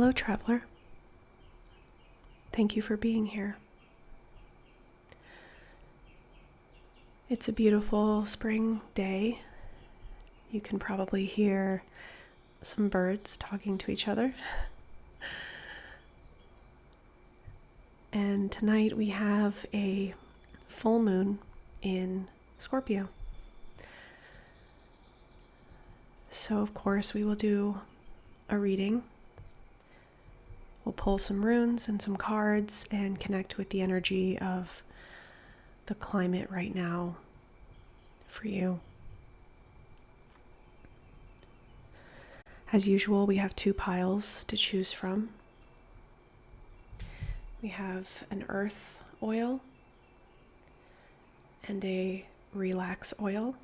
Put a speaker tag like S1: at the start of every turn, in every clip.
S1: Hello, traveler. Thank you for being here. It's a beautiful spring day. You can probably hear some birds talking to each other. And tonight we have a full moon in Scorpio. So, of course, we will do a reading. We'll pull some runes and some cards and connect with the energy of the climate right now for you. As usual, we have 2 piles to choose from. We have an earth oil and a relax oil.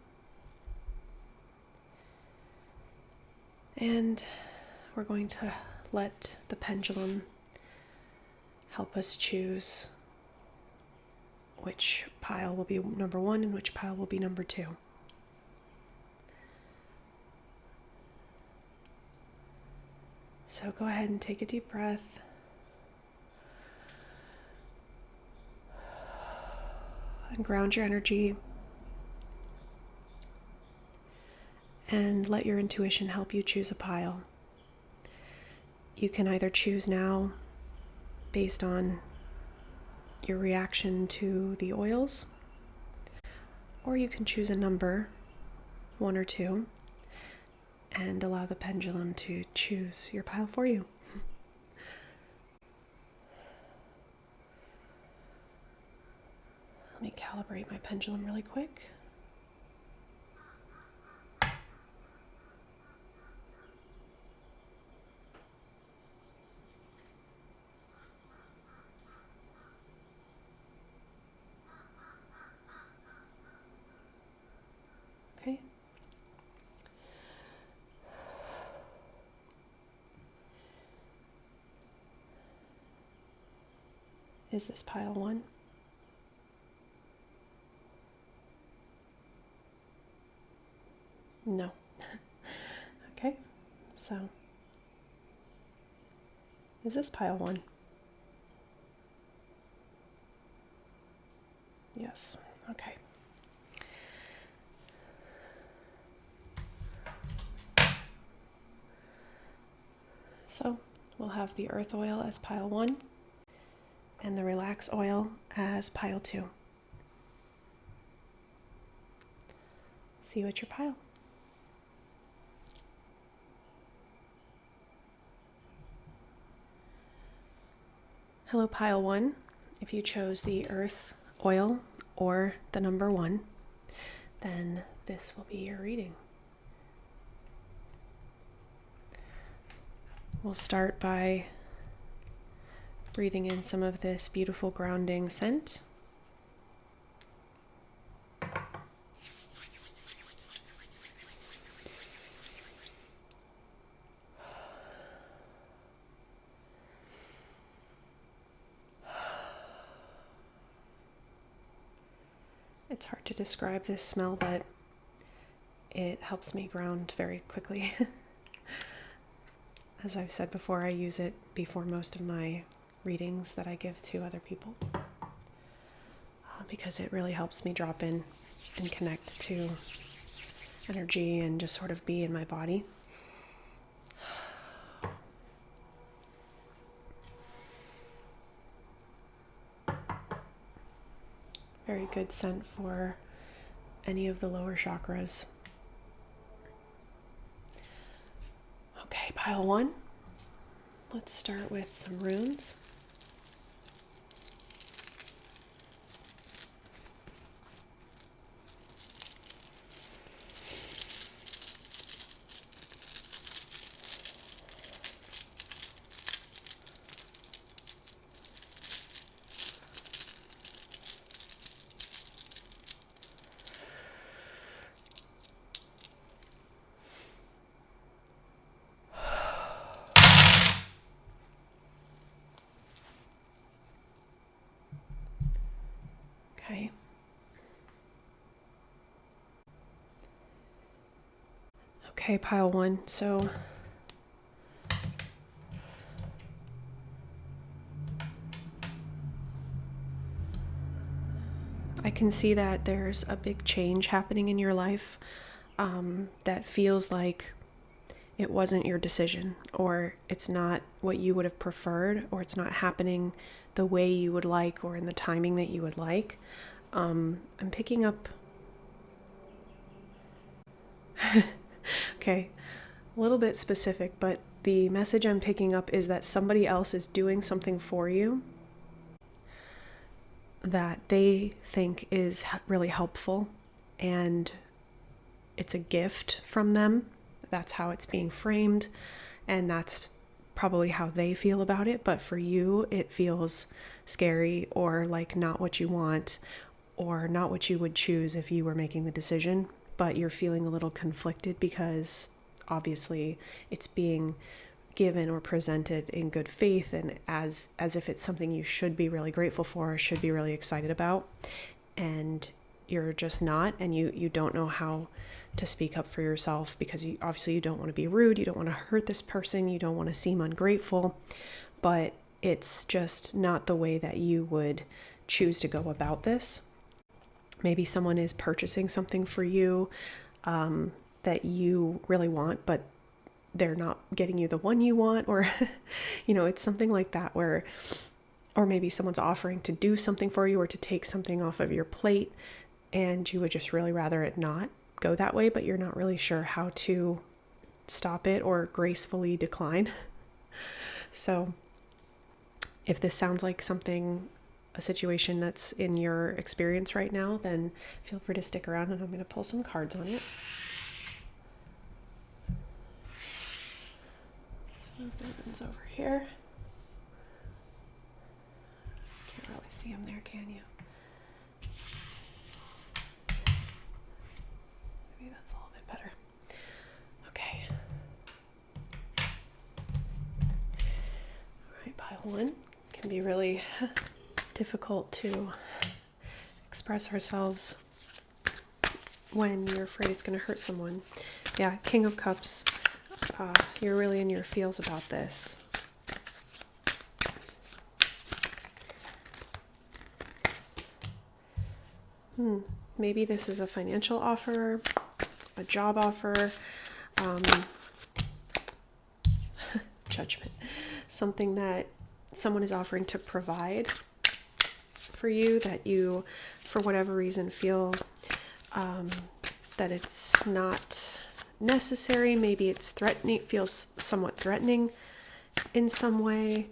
S1: And we're going to let the pendulum help us choose which pile will be number 1 and which pile will be number 2. So go ahead and take a deep breath. And ground your energy. And let your intuition help you choose a pile. You can either choose now based on your reaction to the oils, or you can choose a number, 1 or 2, and allow the pendulum to choose your pile for you. Let me calibrate my pendulum really quick. Okay. Is this pile 1? No. Okay, so is this pile 1? Yes, okay. So we'll have the earth oil as pile 1 and the relax oil as pile 2. See you at your pile. Hello, pile 1. If you chose the earth oil or the number 1, then this will be your reading. We'll start by breathing in some of this beautiful grounding scent. It's hard to describe this smell, but it helps me ground very quickly. As I've said before, I use it before most of my readings that I give to other people because it really helps me drop in and connect to energy and just sort of be in my body. Very good scent for any of the lower chakras. Okay, pile 1. Let's start with some runes. Okay. Okay, pile 1. So I can see that there's a big change happening in your life that feels like it wasn't your decision, or it's not what you would have preferred, or it's not happening the way you would like or in the timing that you would like. I'm picking up... Okay, a little bit specific, but the message I'm picking up is that somebody else is doing something for you that they think is really helpful, and it's a gift from them. That's how it's being framed, and that's probably how they feel about it. But for you, it feels scary, or like not what you want, or not what you would choose if you were making the decision. But you're feeling a little conflicted because obviously it's being given or presented in good faith, and as if it's something you should be really grateful for, or should be really excited about, and you're just not, and you don't know how to speak up for yourself, because you don't want to be rude, you don't want to hurt this person, you don't want to seem ungrateful, but it's just not the way that you would choose to go about this. Maybe someone is purchasing something for you that you really want, but they're not getting you the one you want, or it's something like that, or maybe someone's offering to do something for you or to take something off of your plate, and you would just really rather it not go that way, but you're not really sure how to stop it or gracefully decline. So if this sounds like a situation that's in your experience right now, then feel free to stick around, and I'm going to pull some cards on it. Let's move the ribbons over here. Can't really see them there, can you? Maybe that's a little bit better. Okay. All right, pile one. Can be really difficult to express ourselves when you're afraid it's going to hurt someone. Yeah, King of Cups. You're really in your feels about this. Maybe this is a financial offer, a job offer, judgment, something that someone is offering to provide for you that you, for whatever reason, feel that it's not necessary. Maybe it's threatening, feels somewhat threatening in some way.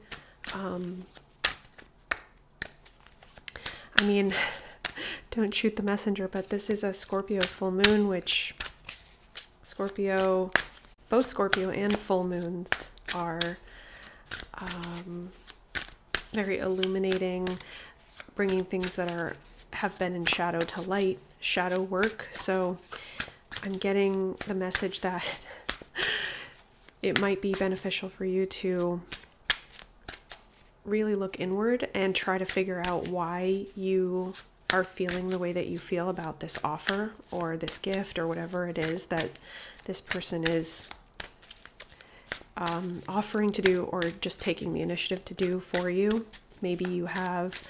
S1: Don't shoot the messenger, but this is a Scorpio full moon, which both Scorpio and full moons are very illuminating, bringing things that have been in shadow to light, shadow work. So I'm getting the message that it might be beneficial for you to really look inward and try to figure out why you are feeling the way that you feel about this offer or this gift or whatever it is that this person is offering to do, or just taking the initiative to do for you. Maybe you have,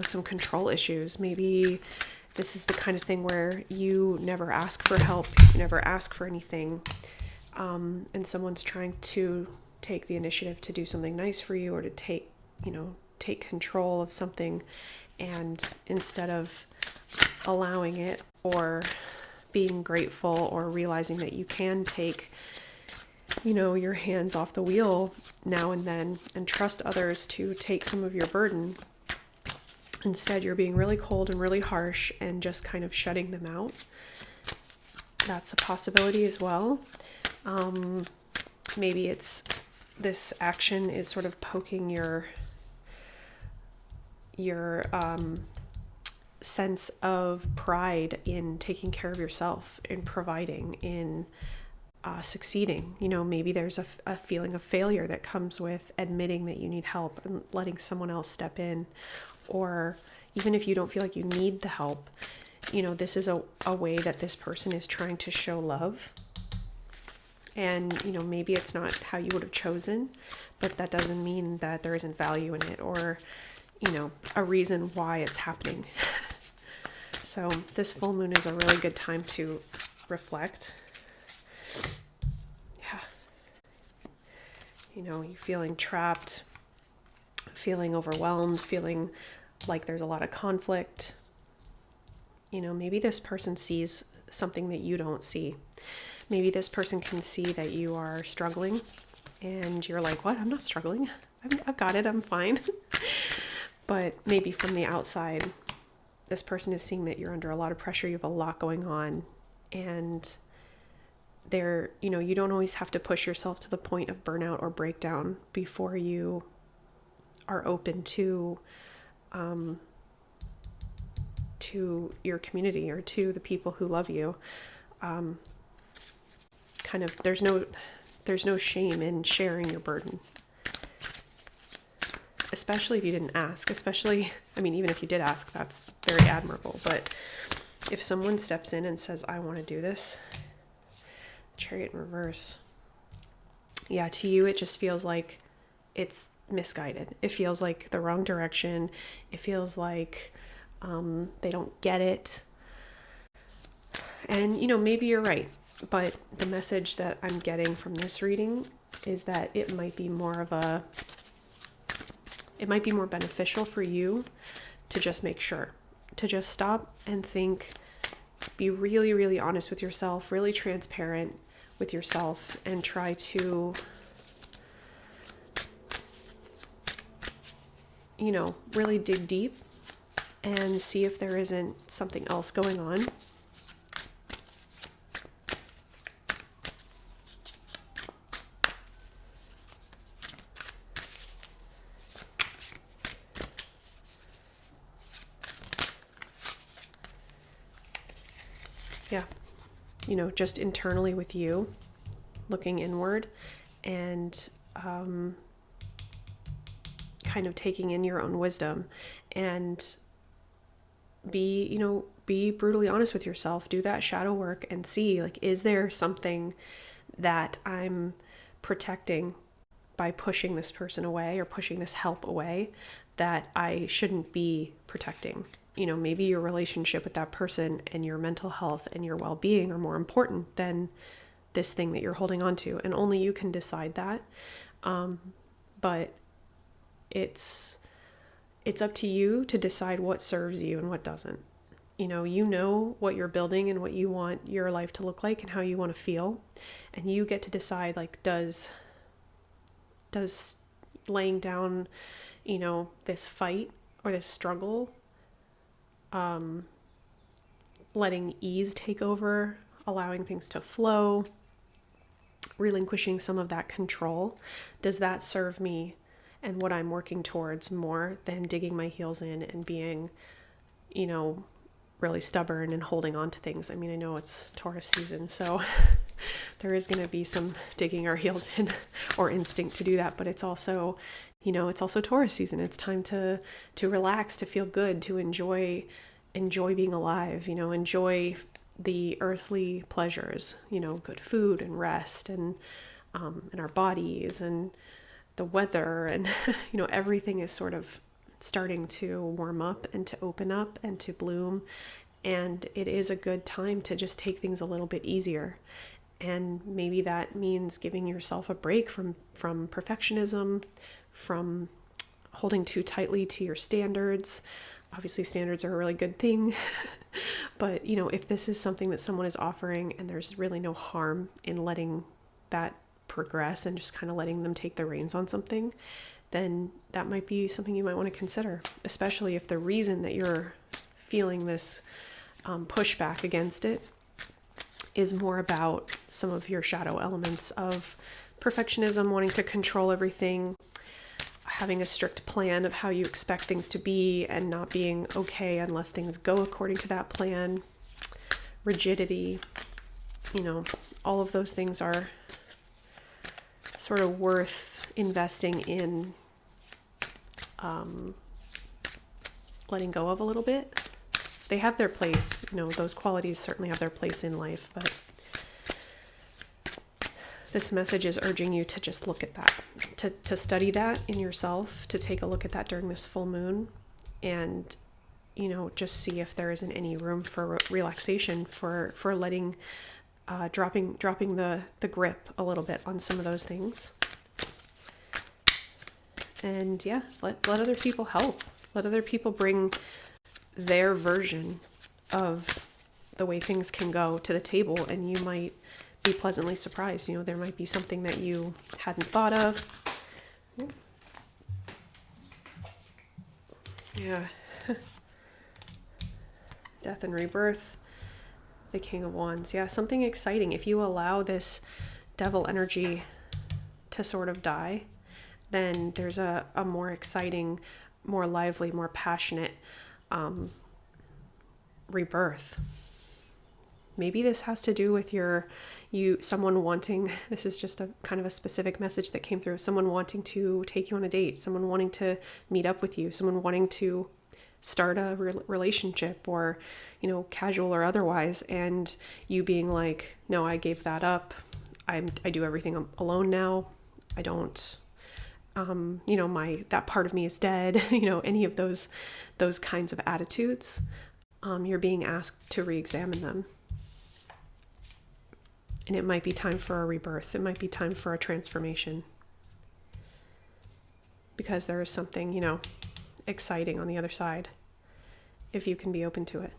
S1: some control issues. Maybe this is the kind of thing where you never ask for help, you never ask for anything, and someone's trying to take the initiative to do something nice for you, or to take control of something, and instead of allowing it or being grateful or realizing that you can take your hands off the wheel now and then and trust others to take some of your burden, instead you're being really cold and really harsh and just kind of shutting them out. That's a possibility as well. Maybe this action is sort of poking your sense of pride in taking care of yourself, in providing, in succeeding. Maybe there's a feeling of failure that comes with admitting that you need help and letting someone else step in. Or even if you don't feel like you need the help, this is a way that this person is trying to show love. And, maybe it's not how you would have chosen, but that doesn't mean that there isn't value in it, or, a reason why it's happening. So this full moon is a really good time to reflect. Yeah. You know, you feeling trapped, feeling overwhelmed, feeling like there's a lot of conflict. You know, maybe this person sees something that you don't see. Maybe this person can see that you are struggling and you're like, what? I'm not struggling. I've got it. I'm fine. But maybe from the outside, this person is seeing that you're under a lot of pressure. You have a lot going on, and you don't always have to push yourself to the point of burnout or breakdown before you are open to your community or to the people who love you. There's no shame in sharing your burden, especially if you didn't ask. Even if you did ask, that's very admirable. But if someone steps in and says, I want to do this, Chariot in reverse. Yeah, to you, it just feels like it's misguided. It feels like the wrong direction. It feels like they don't get it. And, maybe you're right. But the message that I'm getting from this reading is that it might be more beneficial for you to just make sure, to just stop and think, be really, really honest with yourself, really transparent with yourself, and try to, really dig deep and see if there isn't something else going on. Yeah, just internally with you, looking inward and kind of taking in your own wisdom, and be brutally honest with yourself. Do that shadow work and see, is there something that I'm protecting by pushing this person away or pushing this help away that I shouldn't be protecting? Maybe your relationship with that person and your mental health and your well-being are more important than this thing that you're holding on to. And only you can decide that. But it's up to you to decide what serves you and what doesn't. You know what you're building and what you want your life to look like and how you want to feel. And you get to decide, does laying down, this fight or this struggle, letting ease take over, allowing things to flow, relinquishing some of that control, does that serve me and what I'm working towards more than digging my heels in and being, really stubborn and holding on to things? I know it's Taurus season, so there is going to be some digging our heels in or instinct to do that, but it's also, it's also Taurus season. It's time to relax, to feel good, to enjoy being alive, enjoy the earthly pleasures, good food and rest and our bodies and the weather and, everything is sort of starting to warm up and to open up and to bloom. And it is a good time to just take things a little bit easier. And maybe that means giving yourself a break from perfectionism, from holding too tightly to your standards. Obviously, standards are a really good thing. But, if this is something that someone is offering and there's really no harm in letting that progress and just kind of letting them take the reins on something, then that might be something you might want to consider, especially if the reason that you're feeling this pushback against it is more about some of your shadow elements of perfectionism, wanting to control everything, having a strict plan of how you expect things to be and not being okay unless things go according to that plan, rigidity, all of those things are sort of worth investing in letting go of a little bit. They have their place, those qualities certainly have their place in life, but this message is urging you to just look at that, to study that in yourself, to take a look at that during this full moon and just see if there isn't any room for relaxation, for letting, dropping the grip a little bit on some of those things. And yeah, let other people help. Let other people bring their version of the way things can go to the table, and you might be pleasantly surprised. There might be something that you hadn't thought of. Yeah. Death and rebirth. The King of Wands. Yeah, something exciting. If you allow this devil energy to sort of die, then there's a more exciting, more lively, more passionate rebirth. Maybe this has to do with someone wanting, this is just a kind of a specific message that came through, someone wanting to take you on a date, someone wanting to meet up with you, someone wanting to start a relationship, or, casual or otherwise, and you being like, no, I gave that up. I do everything alone now. I don't, that part of me is dead. Any of those kinds of attitudes, you're being asked to re-examine them. And it might be time for a rebirth. It might be time for a transformation, because there is something, exciting on the other side, if you can be open to it.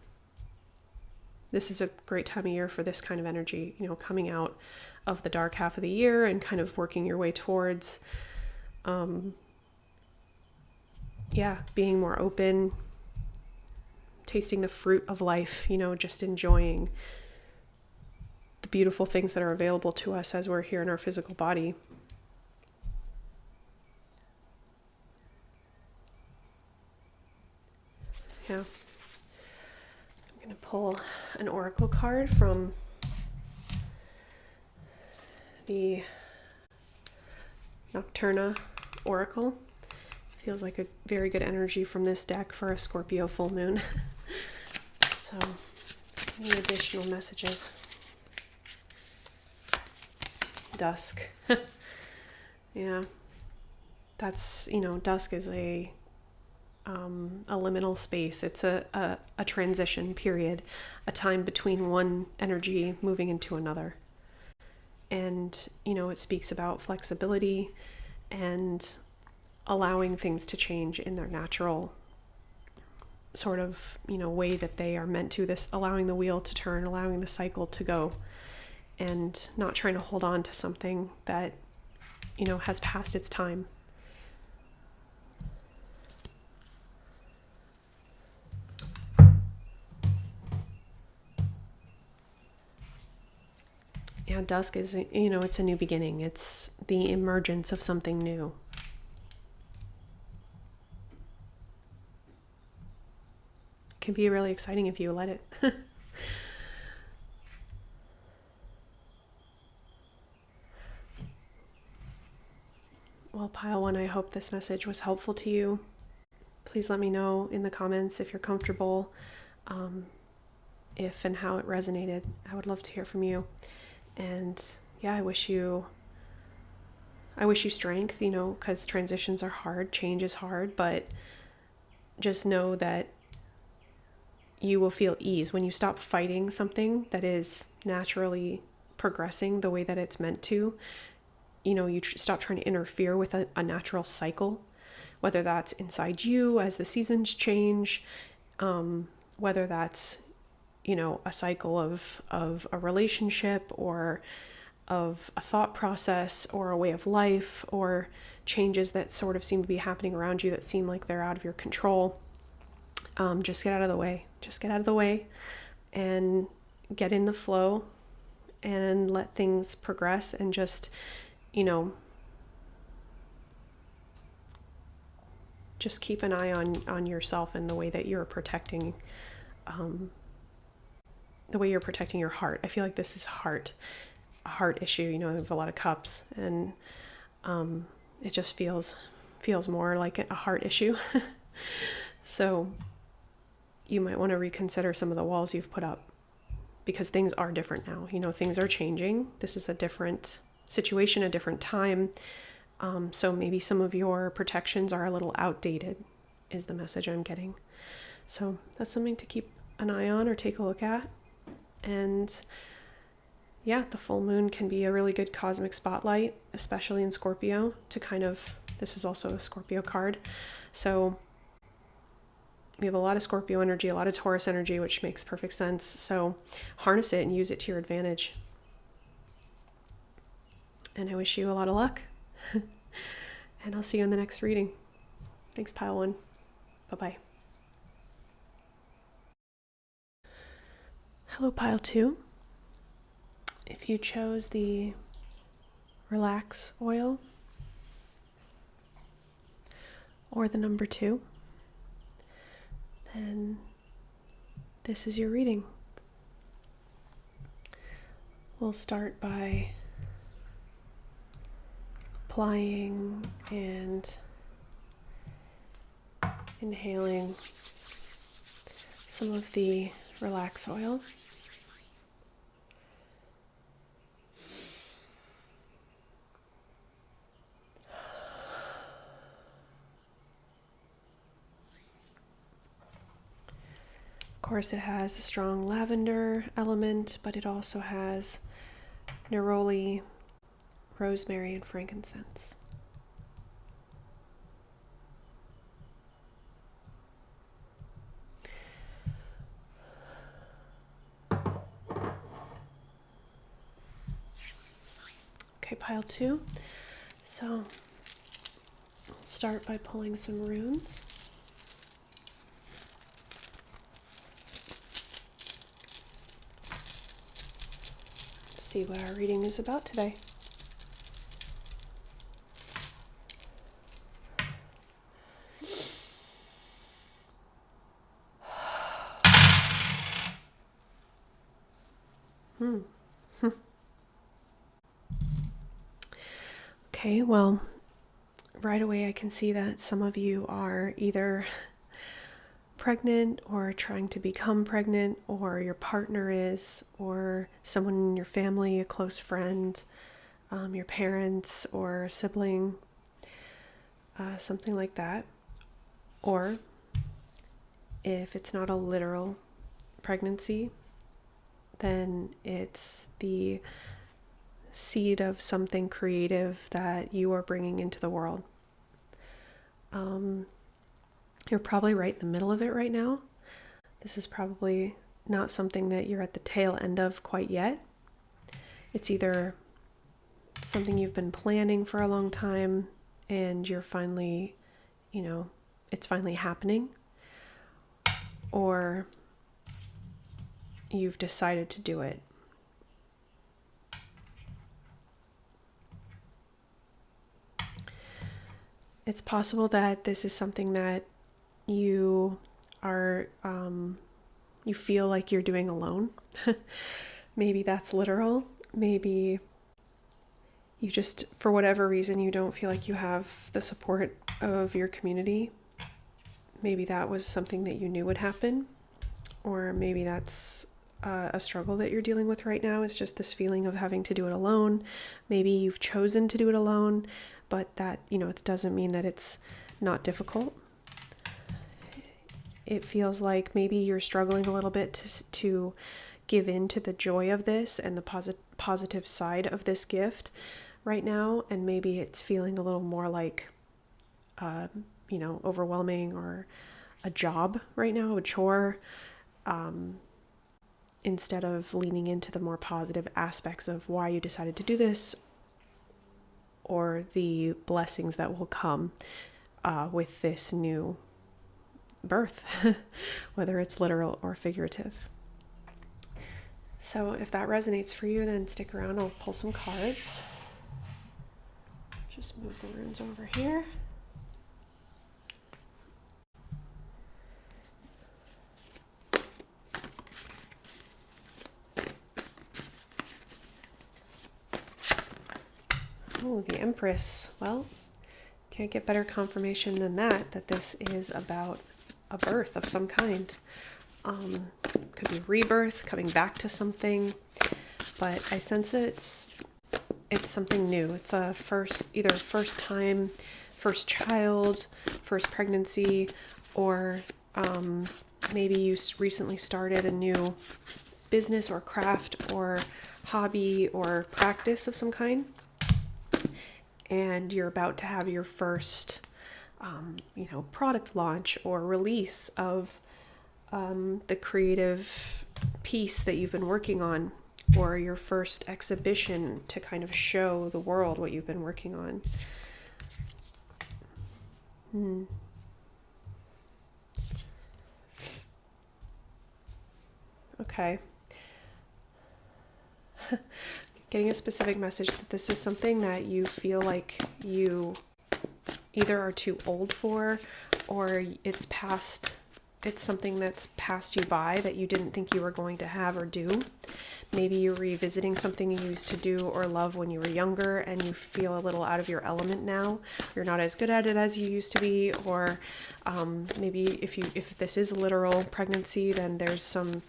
S1: This is a great time of year for this kind of energy, coming out of the dark half of the year and kind of working your way towards, being more open, tasting the fruit of life, just enjoying the beautiful things that are available to us as we're here in our physical body. Yeah. I'm going to pull an oracle card from the Nocturna Oracle. Feels like a very good energy from this deck for a Scorpio full moon. So, any additional messages? Dusk. Yeah. That's, dusk is a liminal space. It's a transition period, a time between one energy moving into another. And, it speaks about flexibility and allowing things to change in their natural sort of, way that they are meant to. This allowing the wheel to turn, allowing the cycle to go, and not trying to hold on to something that, has passed its time. Yeah, dusk is, it's a new beginning. It's the emergence of something new. It can be really exciting if you let it. Well, Pile 1, I hope this message was helpful to you. Please let me know in the comments if you're comfortable, if and how it resonated. I would love to hear from you. And yeah, I wish you strength, because transitions are hard, change is hard, but just know that you will feel ease when you stop fighting something that is naturally progressing the way that it's meant to. You stop trying to interfere with a natural cycle, whether that's inside you as the seasons change, whether that's, a cycle of a relationship, or of a thought process, or a way of life, or changes that sort of seem to be happening around you that seem like they're out of your control. Just get out of the way. Just get out of the way and get in the flow and let things progress, and just, just keep an eye on yourself and the way that you're protecting, your heart. I feel like this is a heart issue. I have a lot of cups, and it just feels more like a heart issue. So you might want to reconsider some of the walls you've put up, because things are different now. Things are changing. This is a different situation, a different time. So maybe some of your protections are a little outdated, is the message I'm getting. So that's something to keep an eye on or take a look at. And yeah, the full moon can be a really good cosmic spotlight, especially in Scorpio, to kind of, this is also a Scorpio card. So we have a lot of Scorpio energy, a lot of Taurus energy, which makes perfect sense. So harness it and use it to your advantage. And I wish you a lot of luck. And I'll see you in the next reading. Thanks, Pile 1. Bye-bye. Hello, Pile 2. If you chose the Relax oil or the number 2, then this is your reading. We'll start by applying and inhaling some of the Relax oil. Of course, it has a strong lavender element, but it also has neroli, rosemary, and frankincense. Okay, Pile 2. So I'll start by pulling some runes. See what our reading is about today. Okay, well, right away I can see that some of you are either pregnant or trying to become pregnant, or your partner is, or someone in your family, a close friend, your parents or a sibling, something like that. Or if it's not a literal pregnancy, then it's the seed of something creative that you are bringing into the world. You're probably right in the middle of it right now. This is probably not something that you're at the tail end of quite yet. It's either something you've been planning for a long time and you're finally, it's finally happening, or you've decided to do it. It's possible that this is something that you are, you feel like you're doing alone. Maybe that's literal. Maybe you just, for whatever reason, you don't feel like you have the support of your community. Maybe that was something that you knew would happen. Or maybe that's a struggle that you're dealing with right now. It's just this feeling of having to do it alone. Maybe you've chosen to do it alone, but that, it doesn't mean that it's not difficult. It feels like maybe you're struggling a little bit to give in to the joy of this and the positive side of this gift right now. And maybe it's feeling a little more like, overwhelming, or a job right now, a chore, instead of leaning into the more positive aspects of why you decided to do this, or the blessings that will come with this new birth, whether it's literal or figurative. So if that resonates for you, then stick around. I'll pull some cards. Just move the runes over here. Oh, the Empress. Well, can't get better confirmation than that this is about a birth of some kind. Could be rebirth, coming back to something, but I sense that it's something new. It's either first time, first child, first pregnancy, or maybe you recently started a new business or craft or hobby or practice of some kind, and you're about to have your first product launch or release of the creative piece that you've been working on, or your first exhibition to kind of show the world what you've been working on. Okay. Getting a specific message that this is something that you feel like you either are too old for, or it's something that's passed you by that you didn't think you were going to have or do. Maybe you're revisiting something you used to do or love when you were younger, and you feel a little out of your element now. You're not as good at it as you used to be, or maybe if this is a literal pregnancy, then there's some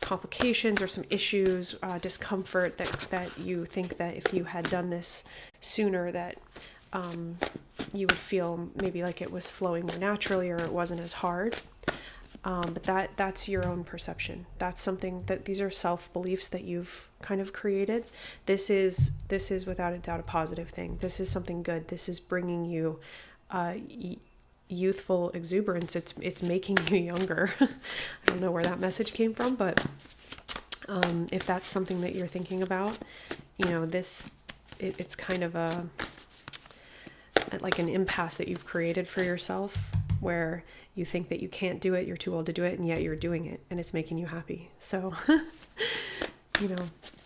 S1: complications or some issues, discomfort that you think that if you had done this sooner, that you would feel maybe like it was flowing more naturally, or it wasn't as hard. But that's your own perception. That's something that these are self-beliefs that you've kind of created. This is without a doubt a positive thing. This is something good. This is bringing you youthful exuberance. It's making you younger. I don't know where that message came from, but if that's something that you're thinking about, it's kind of like an impasse that you've created for yourself, where you think that you can't do it, you're too old to do it, and yet you're doing it, and it's making you happy. So,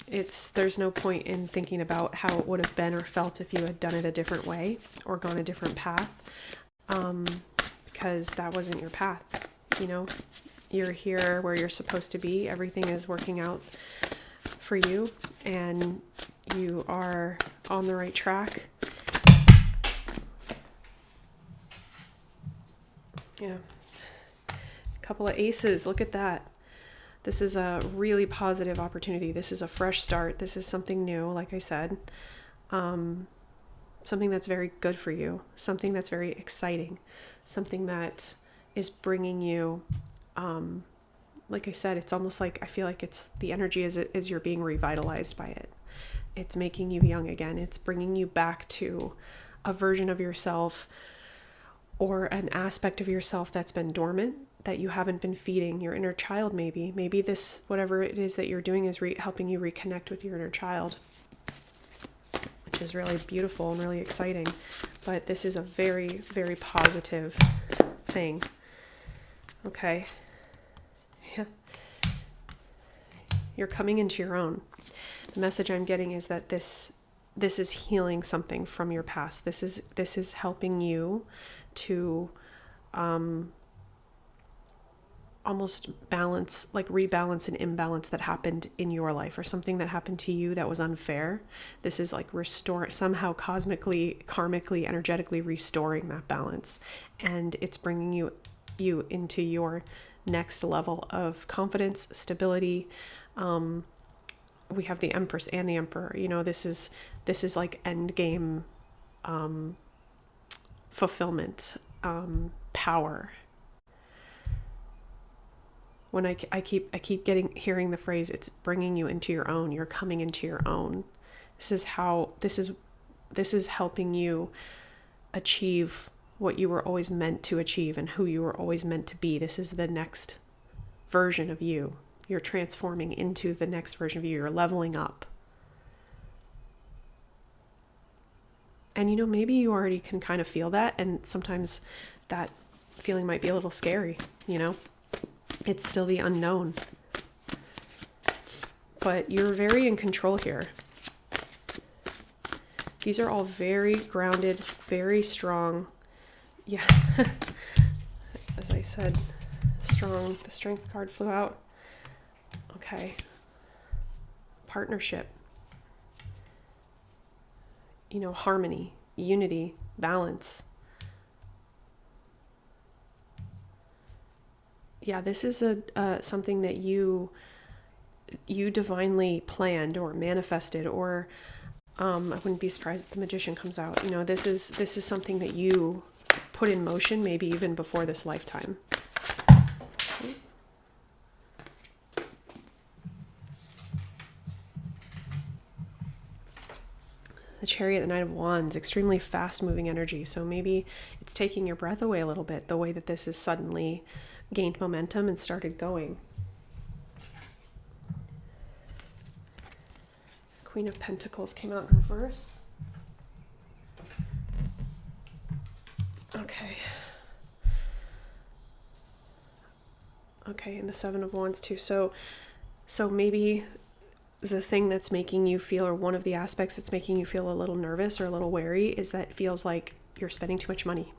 S1: there's no point in thinking about how it would have been or felt if you had done it a different way or gone a different path, because that wasn't your path. You're here where you're supposed to be. Everything is working out for you, and you are on the right track. Yeah. A couple of aces. Look at that. This is a really positive opportunity. This is a fresh start. This is something new, like I said. Something that's very good for you. Something that's very exciting. Something that is bringing you, like I said, it's almost like, I feel like it's the energy is you're being revitalized by it. It's making you young again. It's bringing you back to a version of yourself, or an aspect of yourself that's been dormant, that you haven't been feeding. Your inner child, maybe this, whatever it is that you're doing, is helping you reconnect with your inner child, which is really beautiful and really exciting. But this is a very, very positive thing. Okay. Yeah. You're coming into your own. The message I'm getting is that this is healing something from your past. This is helping you to almost rebalance an imbalance that happened in your life, or something that happened to you that was unfair. This is like somehow cosmically, karmically, energetically restoring that balance, and it's bringing you into your next level of confidence, stability. We have the Empress and the Emperor. This is like end game fulfillment, power. When I keep hearing the phrase, it's bringing you into your own. You're coming into your own. This is helping you achieve what you were always meant to achieve and who you were always meant to be. This is the next version of you. You're transforming into the next version of you. You're leveling up. And maybe you already can kind of feel that, and sometimes that feeling might be a little scary, It's still the unknown. But you're very in control here. These are all very grounded, very strong. Yeah. As I said, strong. The Strength card flew out. Okay. Partnership. Harmony, unity, balance. Yeah, this is something that you divinely planned or manifested, or I wouldn't be surprised if the Magician comes out. This is something that you put in motion, maybe even before this lifetime. The Chariot, the Knight of Wands, extremely fast-moving energy. So maybe it's taking your breath away a little bit, the way that this has suddenly gained momentum and started going. Queen of Pentacles came out in reverse. Okay. Okay, and the Seven of Wands too. So maybe the thing that's making you feel, or one of the aspects that's making you feel a little nervous or a little wary, is that it feels like you're spending too much money.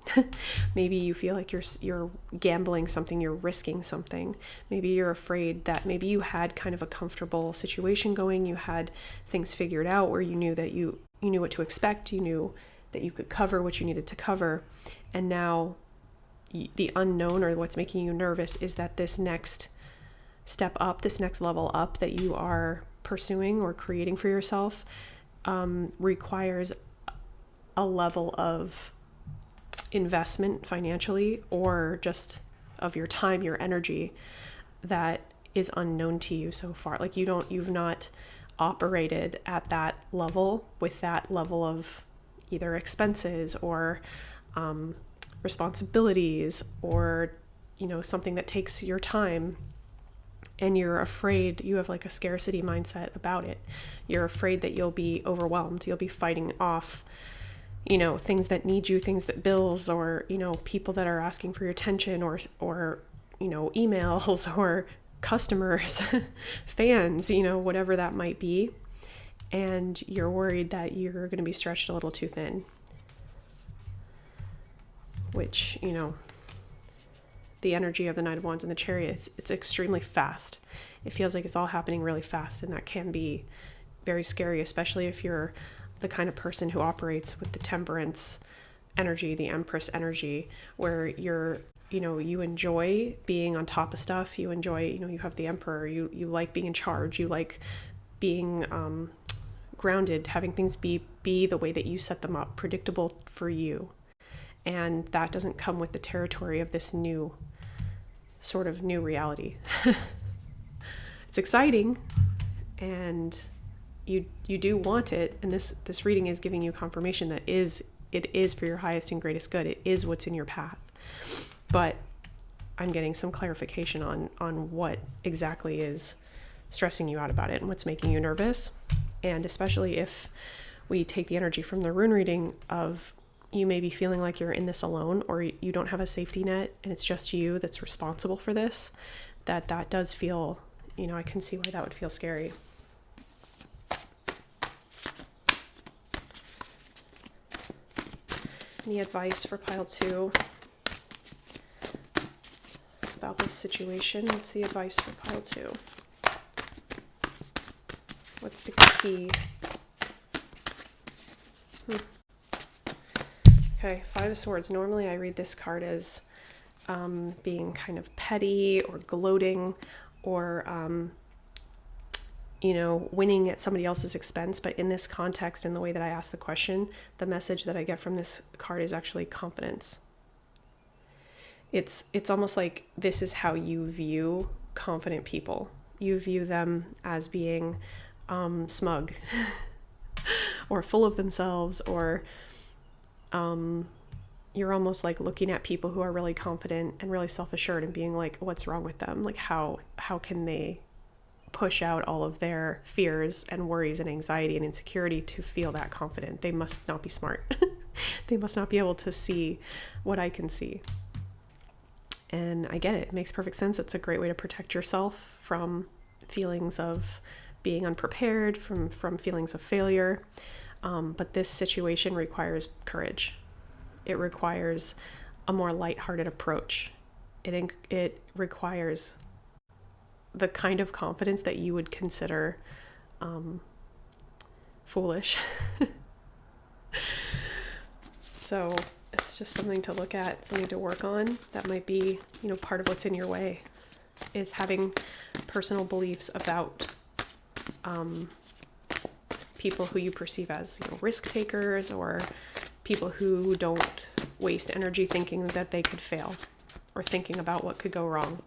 S1: Maybe you feel like you're gambling something, you're risking something. Maybe you're afraid that maybe you had kind of a comfortable situation going, you had things figured out where you knew that you knew what to expect, you knew that you could cover what you needed to cover, and now the unknown, or what's making you nervous, is that this next step up, this next level up that you are pursuing or creating for yourself requires a level of investment financially, or just of your time, your energy, that is unknown to you so far. Like you've not operated at that level, with that level of either expenses or responsibilities, or something that takes your time, and you're afraid, you have like a scarcity mindset about it. You're afraid that you'll be overwhelmed, you'll be fighting off things that need you, things that bills, or people that are asking for your attention, or emails, or customers, fans, whatever that might be. And you're worried that you're going to be stretched a little too thin, which, the energy of the Knight of Wands and the Chariot, it's extremely fast. It feels like it's all happening really fast, and that can be very scary, especially if you're the kind of person who operates with the Temperance energy, the Empress energy, where you enjoy being on top of stuff. You enjoy, you have the Emperor, you like being in charge, you like being grounded, having things be the way that you set them up, predictable for you. And that doesn't come with the territory of this new reality. It's exciting, and you do want it, and this reading is giving you confirmation that it is for your highest and greatest good. It is what's in your path. But I'm getting some clarification on what exactly is stressing you out about it and what's making you nervous. And especially if we take the energy from the rune reading of, you may be feeling like you're in this alone, or you don't have a safety net, and it's just you that's responsible for this, that does feel, I can see why that would feel scary. Any advice for pile 2 about this situation? What's the advice for pile 2? What's the key? Okay, Five of Swords. Normally I read this card as being kind of petty or gloating, or winning at somebody else's expense. But in this context, in the way that I ask the question, the message that I get from this card is actually confidence. It's almost like this is how you view confident people. You view them as being smug or full of themselves, or you're almost like looking at people who are really confident and really self-assured and being like, what's wrong with them? Like how can they push out all of their fears and worries and anxiety and insecurity to feel that confident? They must not be smart. They must not be able to see what I can see. And I get it. It makes perfect sense. It's a great way to protect yourself from feelings of being unprepared, from feelings of failure. But this situation requires courage. It requires a more lighthearted approach. It requires the kind of confidence that you would consider foolish. So it's just something to look at, something to work on. That might be, part of what's in your way, is having personal beliefs about people who you perceive as risk takers, or people who don't waste energy thinking that they could fail, or thinking about what could go wrong.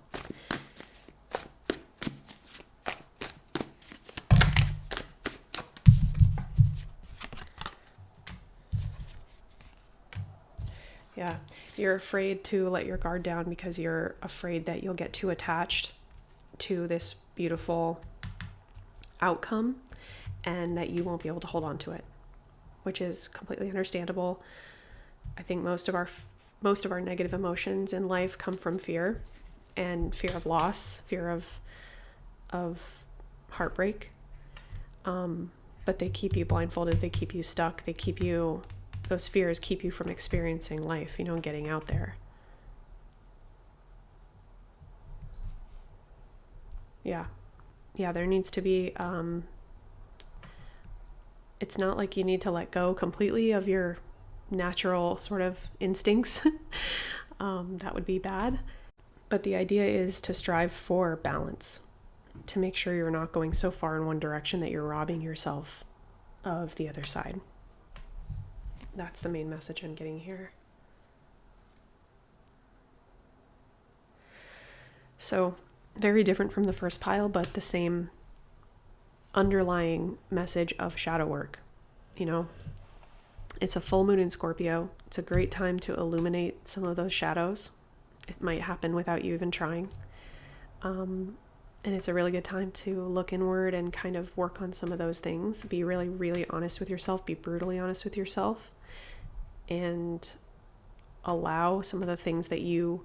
S1: You're afraid to let your guard down because you're afraid that you'll get too attached to this beautiful outcome and that you won't be able to hold on to it, which is completely understandable. I think most of our negative emotions in life come from fear, and fear of loss, fear of heartbreak. But they keep you blindfolded, they keep you stuck, those fears keep you from experiencing life, and getting out there. Yeah, there needs to be, it's not like you need to let go completely of your natural sort of instincts. That would be bad. But the idea is to strive for balance, to make sure you're not going so far in one direction that you're robbing yourself of the other side. That's the main message I'm getting here. So, very different from the first pile, but the same underlying message of shadow work. It's a full moon in Scorpio. It's a great time to illuminate some of those shadows. It might happen without you even trying. And it's a really good time to look inward and kind of work on some of those things. Be really, really honest with yourself. Be brutally honest with yourself. And allow some of the things that you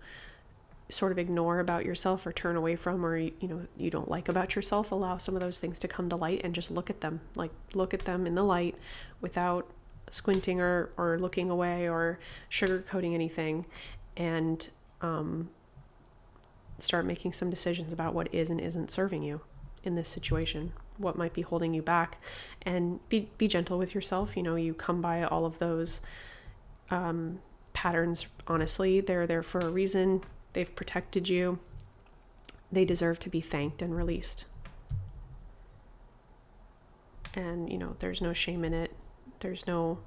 S1: sort of ignore about yourself or turn away from, or you don't like about yourself. Allow some of those things to come to light and just look at them. Like, look at them in the light without squinting or looking away or sugarcoating anything, and start making some decisions about what is and isn't serving you in this situation, what might be holding you back, and be gentle with yourself. You come by all of those patterns honestly. They're there for a reason. They've protected you. They deserve to be thanked and released. And there's no shame in it. There's no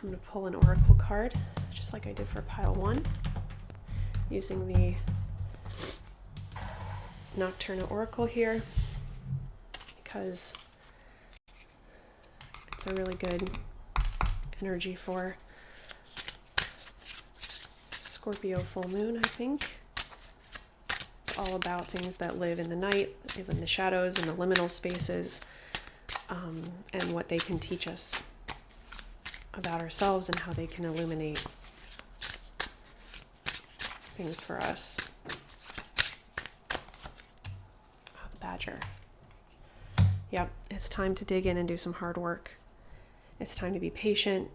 S1: I'm going to pull an oracle card, just like I did for pile 1, using the Nocturna Oracle here, because it's a really good energy for Scorpio full moon, I think. It's all about things that live in the night, live in the shadows and the liminal spaces, and what they can teach us about ourselves and how they can illuminate things for us. Oh, the badger. Yep, it's time to dig in and do some hard work. It's time to be patient.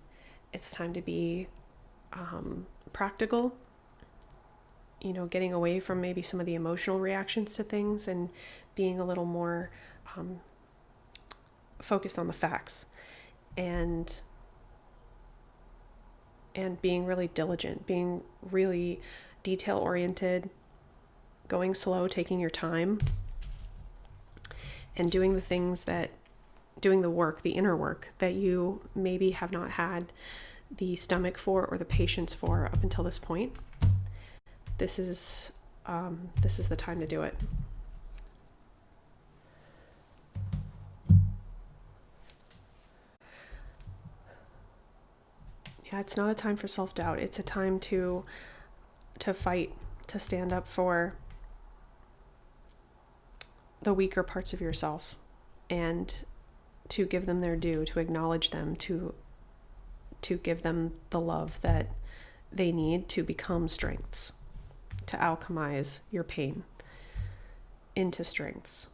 S1: It's time to be practical. Getting away from maybe some of the emotional reactions to things and being a little more focused on the facts, and being really diligent, being really detail oriented, going slow, taking your time, and doing the work, the inner work that you maybe have not had the stomach for or the patience for up until this point. This is the time to do it. Yeah, it's not a time for self-doubt. It's a time to fight, to stand up for the weaker parts of yourself, and to give them their due, to acknowledge them, to give them the love that they need to become strengths, to alchemize your pain into strengths,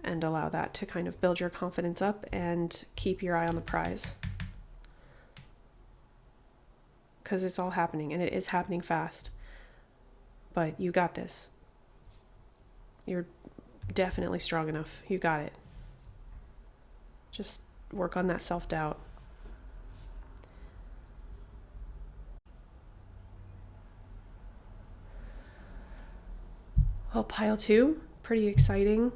S1: and allow that to kind of build your confidence up and keep your eye on the prize. Because it's all happening, and it is happening fast. But you got this. You're definitely strong enough. You got it. Just work on that self-doubt. Well, pile 2, pretty exciting.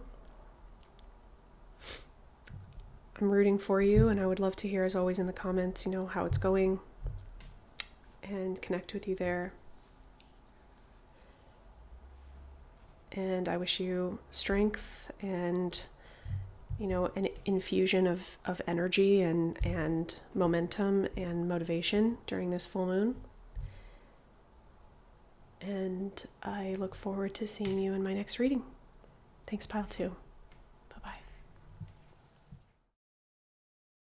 S1: I'm rooting for you, and I would love to hear, as always, in the comments, how it's going, and connect with you there. And I wish you strength and, an infusion of energy and momentum and motivation during this full moon. And I look forward to seeing you in my next reading. Thanks, Pile 2.